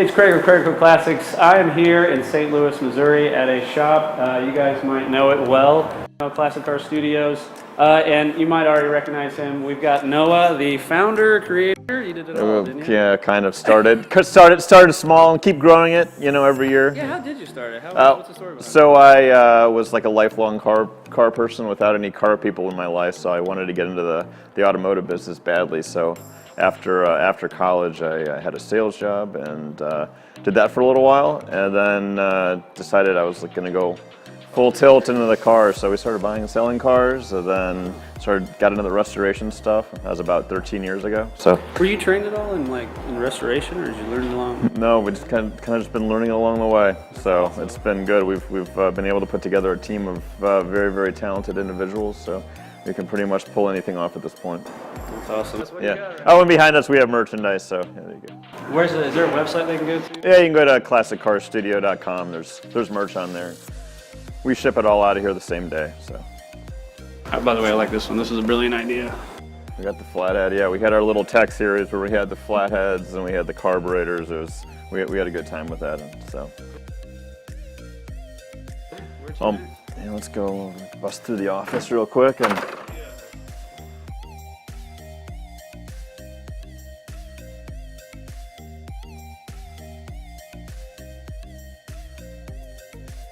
Hey, it's Craig of CraigerCoClassics. I am here in St. Louis, Missouri at a shop. You guys might know it well, Classic Car Studios. And you might already recognize him. We've got Noah, the founder, creator. You did it all, didn't you? Yeah, kind of started small and keep growing it, every year. Yeah, how did you start it? What's the story behind it? So I was like a lifelong car person without any car people in my life, so I wanted to get into the automotive business badly. So after college, I had a sales job and did that for a little while, and then decided I was going to go full tilt into the cars. So we started buying and selling cars, and then got into the restoration stuff. That was about 13 years ago. So were you trained at all in restoration, or did you learn along? No, we just kind of just been learning along the way. So it's been good. We've been able to put together a team of very, very talented individuals. So we can pretty much pull anything off at this point. That's awesome. That's what Yeah. you got, right? Oh, and behind us we have merchandise. So yeah, there you go. Is there a website they can go to? Yeah, you can go to classiccarstudio.com. There's merch on there. We ship it all out of here the same day. So. By the way, I like this one. This is a brilliant idea. We got the flathead. Yeah, we had our little tech series where we had the flatheads and we had the carburetors. We had a good time with that. And so. Yeah, let's go bust through the office real quick and.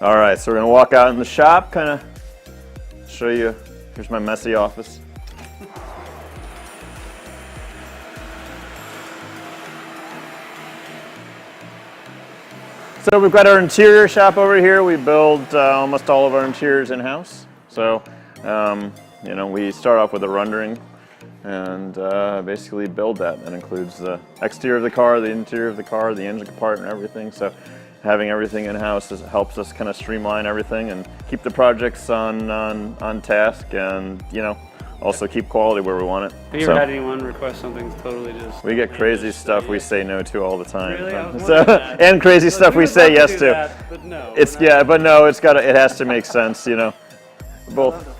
All right, so we're gonna walk out in the shop, kind of show you. Here's my messy office. So we've got our interior shop over here. We build almost all of our interiors in-house. So, we start off with a rendering and basically build that. That includes the exterior of the car, the interior of the car, the engine compartment, and everything. So having everything in-house helps us kind of streamline everything and keep the projects on task, and also keep quality where we want it. Have you ever had anyone request something totally just... We get crazy stuff we say no to all the time. Really? And crazy stuff we say yes to. That, but no. It has to make sense, Both.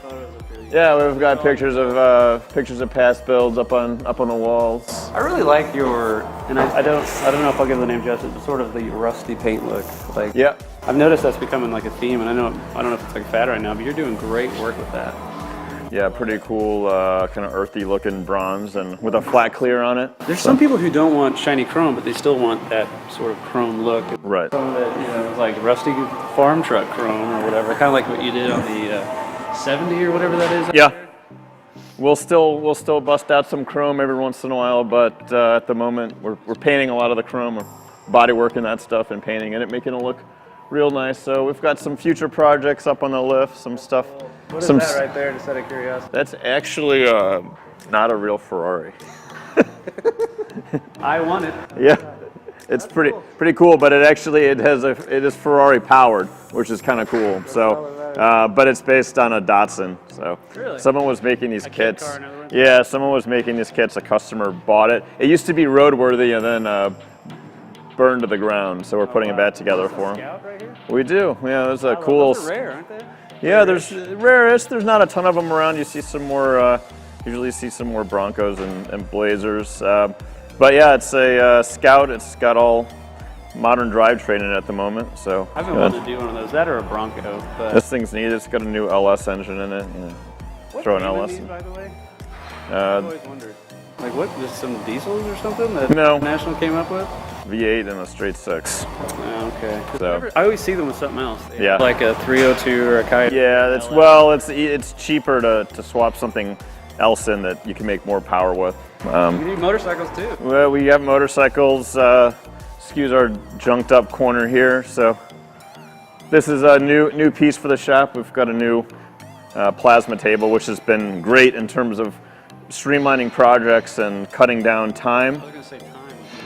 Yeah, we've got pictures of past builds up on the walls. I really like your, and I don't know if I'll give the name justice, but sort of the rusty paint look. Yeah. I've noticed that's becoming like a theme, and I don't know if it's like fad right now, but you're doing great work with that. Yeah, pretty cool, kind of earthy looking bronze, and with a flat clear on it. There's some people who don't want shiny chrome, but they still want that sort of chrome look. Right. Some of it, like rusty farm truck chrome or whatever, kind of like what you did on the 70 or whatever that is. Yeah. We'll still bust out some chrome every once in a while, but at the moment we're painting a lot of the chrome, or body working that stuff and painting it, making it look real nice. So we've got some future projects up on the lift, some stuff. What is that right there, just out of curiosity? That's actually not a real Ferrari. I want it. Yeah, it's pretty cool, but it is Ferrari powered, which is kind of cool. So, but it's based on a Datsun. So, really? Someone was making these kits. Car, another one? Yeah, someone was making these kits. A customer bought it. It used to be roadworthy and then burned to the ground. So we're putting it back together for him. Scout right here? We do. Yeah, there's a cool. Those are rare, aren't they? Yeah, there's rarest. There's not a ton of them around. You see some more. Usually see some more Broncos and Blazers. But yeah, it's a Scout. It's got all modern drivetrain in it at the moment. So I've been wanting to do one of those. That or a Bronco. But this thing's neat. It's got a new LS engine in it. Throw an LS. These, by the way? I've always wondered. Like what? Just some diesels or something that National came up with? V8 and a straight six. Oh, okay. So I always see them with something else. Yeah. Like a 302 or a Coyote. Yeah, it's cheaper to swap something else in that you can make more power with. You need motorcycles too. Well, we have motorcycles. Excuse our junked up corner here. So this is a new piece for the shop. We've got a new plasma table, which has been great in terms of streamlining projects and cutting down time. I was gonna say time.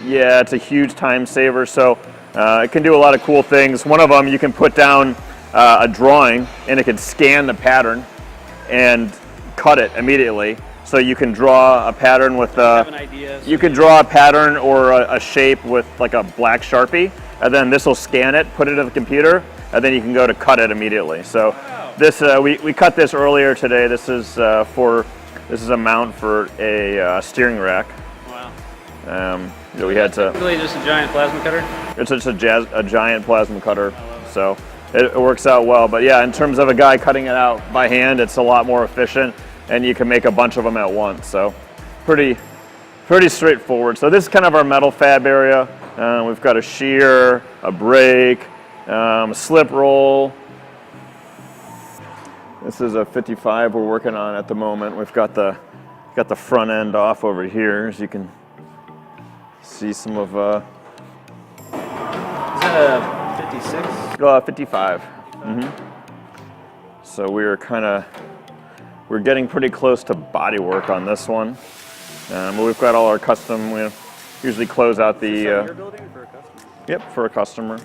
Yeah, it's a huge time saver. So it can do a lot of cool things. One of them, you can put down a drawing and it can scan the pattern and cut it immediately. So you can draw a pattern with you can draw a pattern or a shape with like a black Sharpie, and then this will scan it, put it in the computer, and then you can go to cut it immediately. So wow. This we cut this earlier today. This is a mount for a steering rack. Wow. We had to. Really, just a giant plasma cutter. It's just a giant plasma cutter, so it works out well. But yeah, in terms of a guy cutting it out by hand, it's a lot more efficient, and you can make a bunch of them at once. So pretty straightforward. So this is kind of our metal fab area. We've got a shear, a brake, a slip roll. This is a 55 we're working on at the moment. We've got the front end off over here, as you can see some of. Is that a 56? 55. So we're getting pretty close to body work on this one. But we've got all our custom. We usually close out the. You're building for a customer? Yep, for a customer.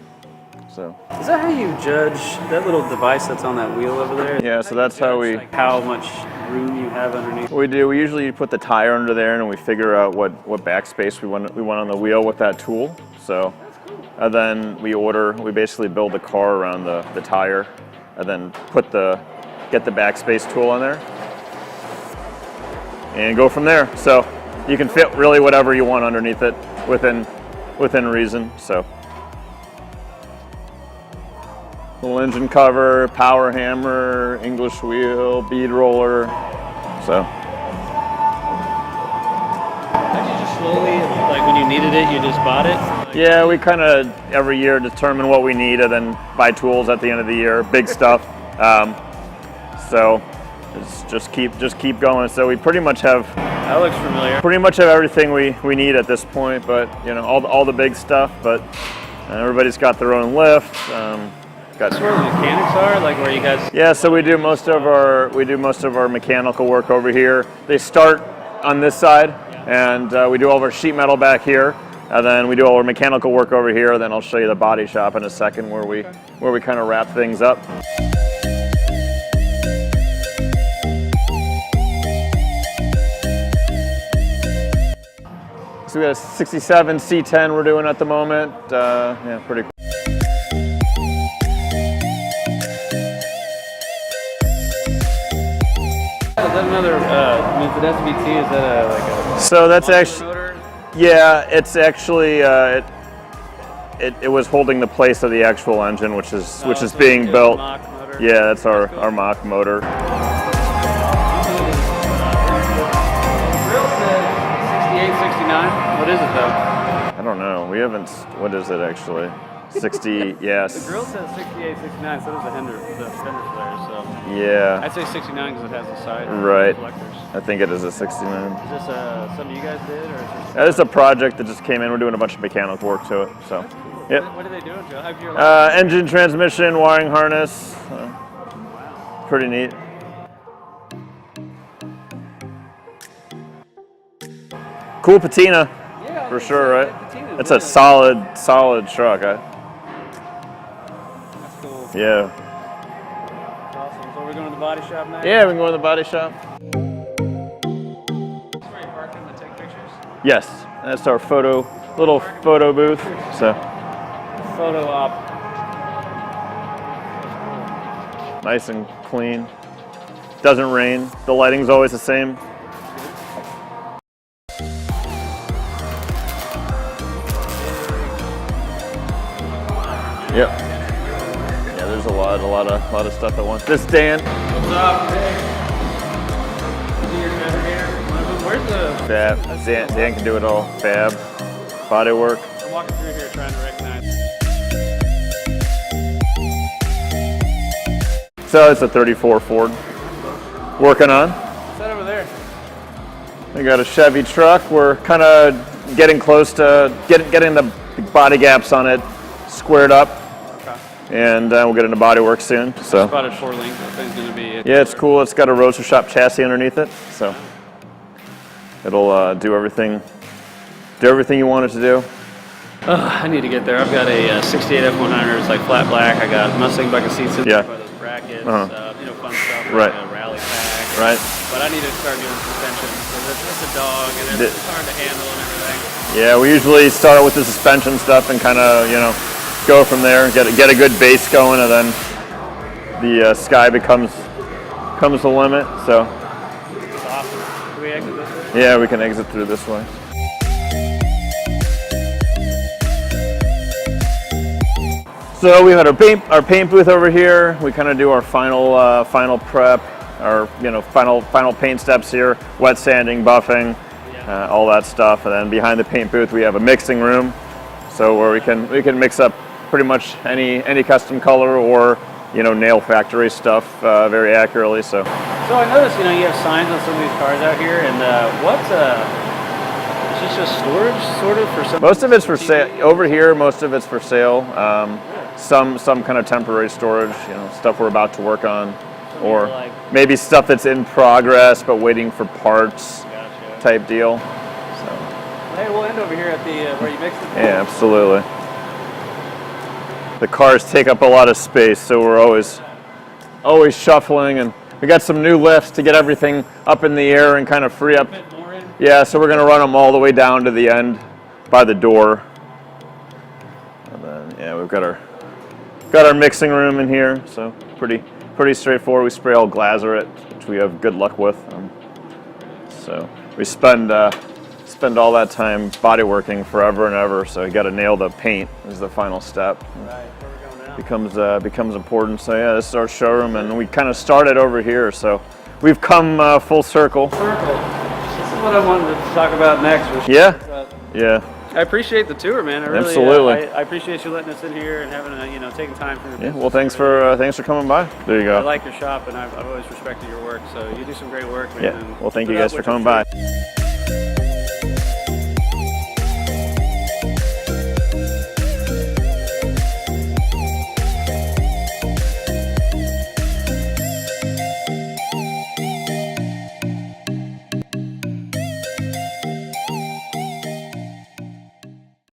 So. Is that how you judge that little device that's on that wheel over there? Yeah, so that's how we. Like how much room you have underneath? We do. We usually put the tire under there, and we figure out what backspace we want on the wheel with that tool. So. And then we basically build a car around the tire, and then get the backspace tool on there, and go from there. So you can fit really whatever you want underneath it within reason. So little engine cover, power hammer, English wheel, bead roller. So. Slowly, like when you needed it, you just bought it? Yeah, we kind of every year determine what we need and then buy tools at the end of the year, big stuff. So just keep going. So we pretty much have. That looks familiar. Pretty much have everything we need at this point, but all the big stuff. But everybody's got their own lift. That's where the mechanics are, like where you guys. Yeah, so we do most of our mechanical work over here. They start on this side. And we do all of our sheet metal back here, and then we do all our mechanical work over here. Then I'll show you the body shop in a second, where we kind of wrap things up. So we got a 67 C10 we're doing at the moment. Yeah, pretty cool. Is that another method SVT? Is that like a? So that's actually, yeah, it's actually it was holding the place of the actual engine, which is being built. Yeah, that's our mock motor. Grill says 68, 69. What is it though? I don't know. We haven't. What is it actually? 60. Yes. The grill says 68, 69. So does the fender flare. So. Yeah. I'd say 69 because it has the side right. reflectors. I think it is a 69. Is this something you guys did, or is this? This is a project that just came in. We're doing a bunch of mechanical work to it. So. That's cool. Yep. What are they doing to it? Engine, transmission, wiring harness. Pretty neat. Cool patina. Yeah, for sure, right? It's a solid truck. That's cool. Yeah. Awesome. So we're going to the body shop now? Yeah, we can go to the body shop. That's where you park in to take pictures? Yes, that's our little photo booth. So. Photo op. Nice and clean. Doesn't rain. The lighting's always the same. Yep. Yeah, there's a lot of stuff at once. This Dan. What's up? Your navigator. Where's the Fab. Dan can do it all. Fab. Body work. I'm walking through here trying to recognize. So it's a 34 Ford. Working on. What's that over there? We got a Chevy truck. We're kind of getting close to getting the body gaps on it squared up. Okay. And we'll get into body work soon. So. Spotted 4-link. That thing's gonna be. Yeah, it's cool. It's got a roadster shop chassis underneath it, so it'll do everything you want it to do. I need to get there. I've got a 68 F100. It's like flat black. I got Mustang bucket seats in there by those brackets. Fun stuff. Right. Like a rally pack. Right. But I need to start doing suspension because it's a dog and it's hard to handle and everything. Yeah, we usually start with the suspension stuff and kind of go from there. Get a good base going, and then the sky becomes the limit. So. It's awesome. Can we exit this way? Yeah, we can exit through this way. So we had our paint booth over here. We kind of do our final prep, our final paint steps here, wet sanding, buffing, all that stuff. And then behind the paint booth we have a mixing room, so where we can mix up pretty much any custom color or nail factory stuff very accurately. So I noticed you have signs on some of these cars out here, and is this just storage sort of for some? Most of it's for sale over here. Most of it's for sale. Some kind of temporary storage, stuff we're about to work on, or maybe stuff that's in progress but waiting for parts. Gotcha. Type deal. So hey, we'll end over here at the where you mix it. Yeah, absolutely. The cars take up a lot of space, so we're always shuffling, and we got some new lifts to get everything up in the air and kind of free up. Yeah, so we're going to run them all the way down to the end by the door. And then we've got our mixing room in here, so pretty straightforward. We spray all Glazer it, which we have good luck with. So we spend all that time body working forever and ever, so you got to nail the paint is the final step. Right, where we're going now. Becomes important. So yeah, this is our showroom, and we kind of started over here, so we've come full circle. This is what I wanted to talk about next. Yeah. I appreciate the tour, man. I really, absolutely. I appreciate you letting us in here and having taking time for your business. Well, thanks for coming by. There you go. I like your shop, and I've always respected your work. So you do some great work, man. Yeah. Well, thank you guys for coming by.